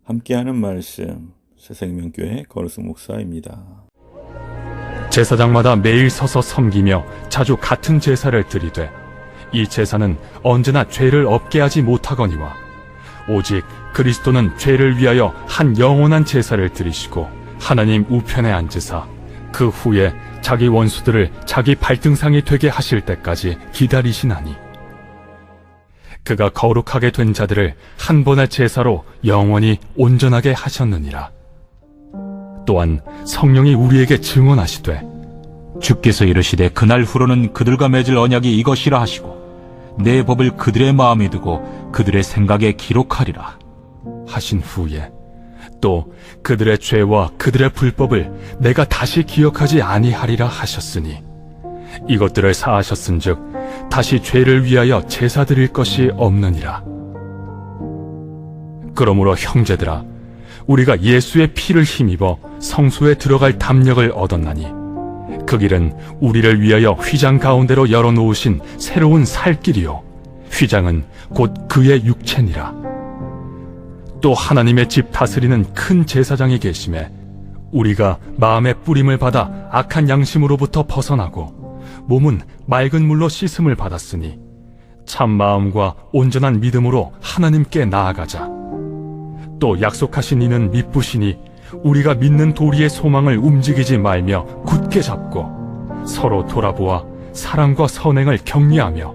함께하는 말씀, 새생명교회 거루승 목사입니다. 제사장마다 매일 서서 섬기며 자주 같은 제사를 드리되 이 제사는 언제나 죄를 없게 하지 못하거니와 오직 그리스도는 죄를 위하여 한 영원한 제사를 드리시고 하나님 우편에 앉으사 그 후에 자기 원수들을 자기 발등상이 되게 하실 때까지 기다리시나니 그가 거룩하게 된 자들을 한 번의 제사로 영원히 온전하게 하셨느니라. 또한 성령이 우리에게 증언하시되 주께서 이르시되 그날 후로는 그들과 맺을 언약이 이것이라 하시고 내 법을 그들의 마음에 두고 그들의 생각에 기록하리라 하신 후에 또 그들의 죄와 그들의 불법을 내가 다시 기억하지 아니하리라 하셨으니 이것들을 사하셨은즉 다시 죄를 위하여 제사 드릴 것이 없느니라. 그러므로 형제들아, 우리가 예수의 피를 힘입어 성소에 들어갈 담력을 얻었나니 그 길은 우리를 위하여 휘장 가운데로 열어놓으신 새로운 살 길이요 휘장은 곧 그의 육체니라. 또 하나님의 집 다스리는 큰 제사장이 계심에 우리가 마음의 뿌림을 받아 악한 양심으로부터 벗어나고 몸은 맑은 물로 씻음을 받았으니 참 마음과 온전한 믿음으로 하나님께 나아가자. 또 약속하신 이는 미쁘시니 우리가 믿는 도리의 소망을 움직이지 말며 굳게 잡고 서로 돌아보아 사랑과 선행을 격려하며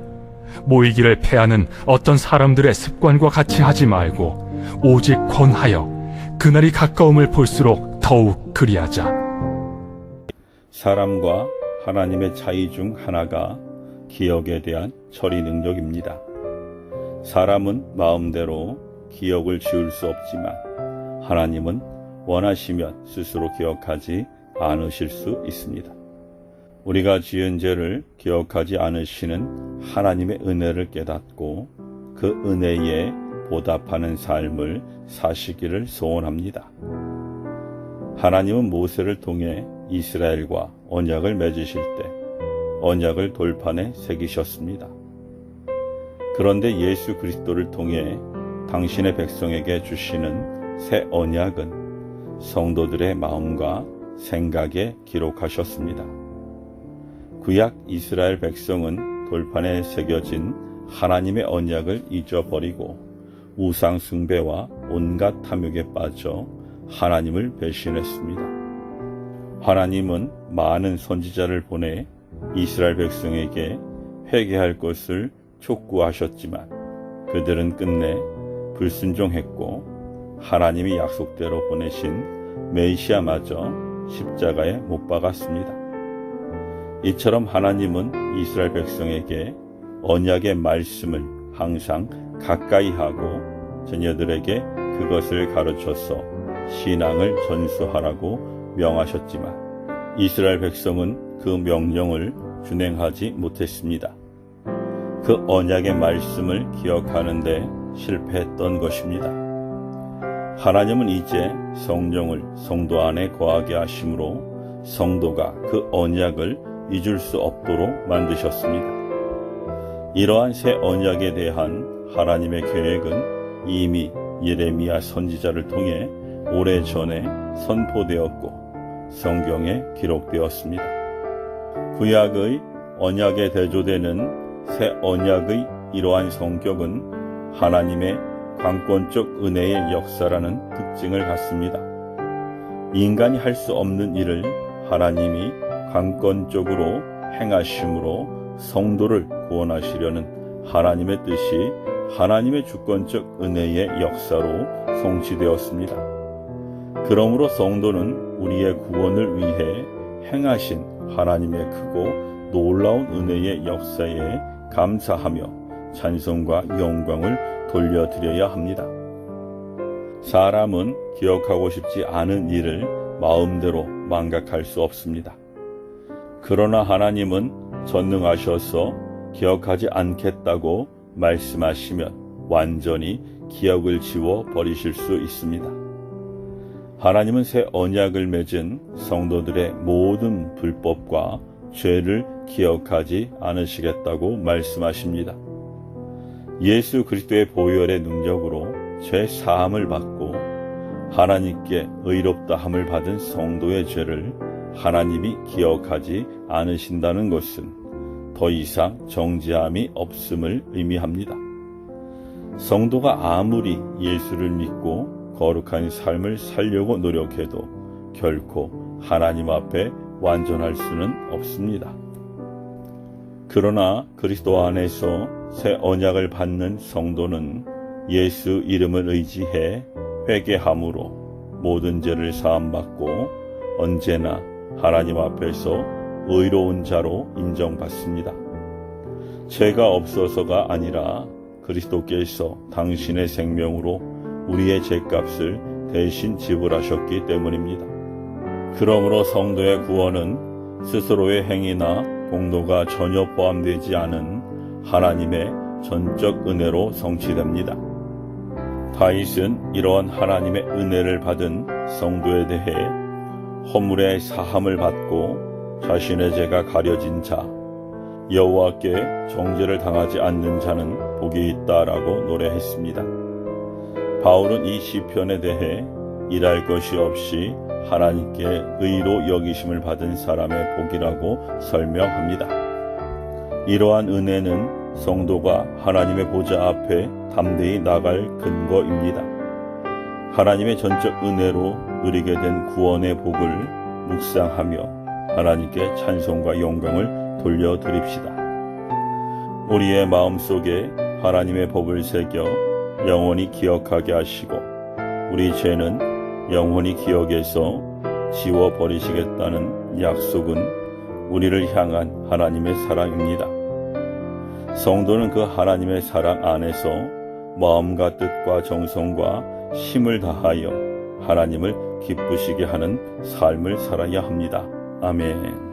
모이기를 패하는 어떤 사람들의 습관과 같이 하지 말고 오직 권하여 그날이 가까움을 볼수록 더욱 그리하자. 사람과 하나님의 차이 중 하나가 기억에 대한 처리 능력입니다. 사람은 마음대로 기억을 지울 수 없지만 하나님은 원하시면 스스로 기억하지 않으실 수 있습니다. 우리가 지은 죄를 기억하지 않으시는 하나님의 은혜를 깨닫고 그 은혜에 보답하는 삶을 사시기를 소원합니다. 하나님은 모세를 통해 이스라엘과 언약을 맺으실 때 언약을 돌판에 새기셨습니다. 그런데 예수 그리스도를 통해 당신의 백성에게 주시는 새 언약은 성도들의 마음과 생각에 기록하셨습니다. 구약 이스라엘 백성은 돌판에 새겨진 하나님의 언약을 잊어버리고 우상 숭배와 온갖 탐욕에 빠져 하나님을 배신했습니다. 하나님은 많은 선지자를 보내 이스라엘 백성에게 회개할 것을 촉구하셨지만 그들은 끝내 불순종했고 하나님이 약속대로 보내신 메시아마저 십자가에 못 박았습니다. 이처럼 하나님은 이스라엘 백성에게 언약의 말씀을 항상 가까이 하고 자녀들에게 그것을 가르쳐서 신앙을 전수하라고 명하셨지만 이스라엘 백성은 그 명령을 준행하지 못했습니다. 그 언약의 말씀을 기억하는데 실패했던 것입니다. 하나님은 이제 성령을 성도 안에 거하게 하심으로 성도가 그 언약을 잊을 수 없도록 만드셨습니다. 이러한 새 언약에 대한 하나님의 계획은 이미 예레미야 선지자를 통해 오래전에 선포되었고 성경에 기록되었습니다. 구약의 언약에 대조되는 새 언약의 이러한 성격은 하나님의 강권적 은혜의 역사라는 특징을 갖습니다. 인간이 할 수 없는 일을 하나님이 강권적으로 행하심으로 성도를 구원하시려는 하나님의 뜻이 하나님의 주권적 은혜의 역사로 성취되었습니다. 그러므로 성도는 우리의 구원을 위해 행하신 하나님의 크고 놀라운 은혜의 역사에 감사하며 찬송과 영광을 돌려드려야 합니다. 사람은 기억하고 싶지 않은 일을 마음대로 망각할 수 없습니다. 그러나 하나님은 전능하셔서 기억하지 않겠다고 말씀하시면 완전히 기억을 지워 버리실 수 있습니다. 하나님은 새 언약을 맺은 성도들의 모든 불법과 죄를 기억하지 않으시겠다고 말씀하십니다. 예수 그리스도의 보혈의 능력으로 죄 사함을 받고 하나님께 의롭다 함을 받은 성도의 죄를 하나님이 기억하지 않으신다는 것은 더 이상 정죄함이 없음을 의미합니다. 성도가 아무리 예수를 믿고 거룩한 삶을 살려고 노력해도 결코 하나님 앞에 완전할 수는 없습니다. 그러나 그리스도 안에서 새 언약을 받는 성도는 예수 이름을 의지해 회개함으로 모든 죄를 사함받고 언제나 하나님 앞에서 의로운 자로 인정받습니다. 죄가 없어서가 아니라 그리스도께서 당신의 생명으로 우리의 죄값을 대신 지불하셨기 때문입니다. 그러므로 성도의 구원은 스스로의 행위나 공로가 전혀 포함되지 않은 하나님의 전적 은혜로 성취됩니다. 다윗은 이러한 하나님의 은혜를 받은 성도에 대해 허물의 사함을 받고 자신의 죄가 가려진 자, 여호와께 정죄를 당하지 않는 자는 복이 있다라고 노래했습니다. 바울은 이 시편에 대해 일할 것이 없이 하나님께 의로 여기심을 받은 사람의 복이라고 설명합니다. 이러한 은혜는 성도가 하나님의 보좌 앞에 담대히 나갈 근거입니다. 하나님의 전적 은혜로 누리게 된 구원의 복을 묵상하며 하나님께 찬송과 영광을 돌려드립시다. 우리의 마음속에 하나님의 법을 새겨 영원히 기억하게 하시고 우리 죄는 영원히 기억에서 지워버리시겠다는 약속은 우리를 향한 하나님의 사랑입니다. 성도는 그 하나님의 사랑 안에서 마음과 뜻과 정성과 힘을 다하여 하나님을 기쁘시게 하는 삶을 살아야 합니다. 아멘.